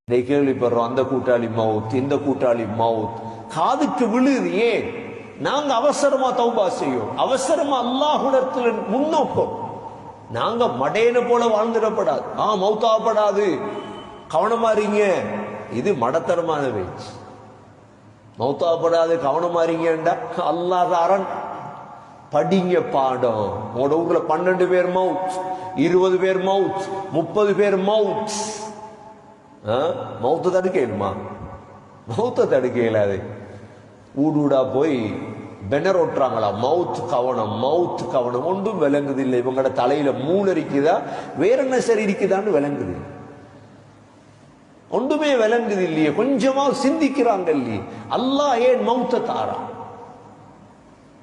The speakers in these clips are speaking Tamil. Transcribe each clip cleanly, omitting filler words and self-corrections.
கேள்விப்படுறோம், அந்த கூட்டாளி மவுத், இந்த கூட்டாளி மவுத், காதுக்கு விழுது. ஏன்? நாங்க அவசரமா தௌபா செய்யும், அவசரமா அல்லாஹ்விடத்தில் முன்னோக்கம். நாங்க மடையன போல வாழ்ந்துடப்படாது, மௌத்தாப்படாது, கவனமா இருங்க. இது மடத்தனமான பேச்சு. மௌத்தாப்படாது, கவனமா இருங்கண்டா அல்லாஹ் அரண். படிங்க பாடம். உங்களோட ஊர்ல 12 பேர் மவுத், 20 பேர் மவுத், 30 பேர் மவுத். மௌத்த தடுக்க இயலுமா? மௌத்த தடுக்க இயலாது. ஊடூடா போய் பெனர் ஓட்டுறாங்களா, மவுத் கவனம், மவுத் கவனம். ஒன்றும் விளங்குது இல்லை. இவங்களோட தலையில மூளை இருக்குதா, வேற என்ன சரி இருக்குதான்னு விளங்குது. ஒன்றுமே விளங்குது இல்லையே. கொஞ்சமா சிந்திக்கிறாங்க இல்லையே. அல்லாஹ் ஏன் மௌத்த தாரா?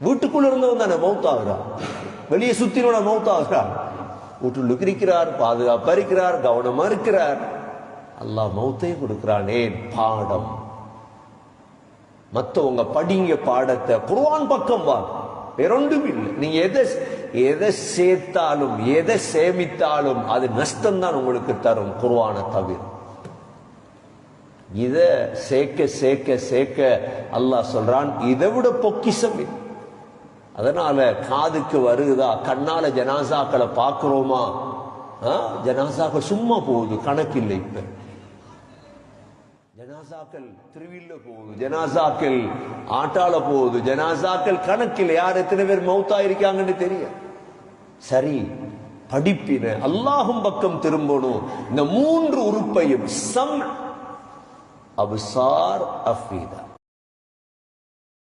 வீட்டுக்குள்ள இருந்தவன் தானே மௌத்தாகிறா, வெளியே சுத்தினோட மௌத்தாகிறா. வீட்டுள்ள இருக்கிறார், பாதுகாப்பா இருக்கிறார், கவனமா இருக்கிறார். அல்லாஹ் மௌத்தை கொடுக்கிறானே பாடம். மத்தவங்க படிங்க பாடத்தை, குர்ஆன் பக்கம் வா, வேறொன்றும் இல்லை. நீங்க எதை சேர்த்தாலும் எதை சேமித்தாலும் அது நஷ்டம்தான் உங்களுக்கு தரும், குர்ஆனை தவிர. இத சேர்க்க சேர்க்க சேர்க்க அல்லாஹ் சொல்றான், இதை விட பொக்கிஷம். அதனால காதுக்கு வருதா, கண்ணால ஜனாசாக்களை பார்க்கிறோமா? ஜனாசாக்கள் சும்மா போகுது, கணக்கில்லை. இப்ப ஜனாசாக்கள் திருவில்ல போகுது, ஜனாசாக்கள் ஆட்டால போகுது, ஜனாசாக்கள் கணக்கில். யார் எத்தனை பேர் மௌத்தா இருக்காங்கன்னு தெரியும். சரி, படிப்பின அல்லாஹும் பக்கம் திரும்பணும். இந்த 3 உறுப்பையும் சம், அப்சார், அஃபீதா,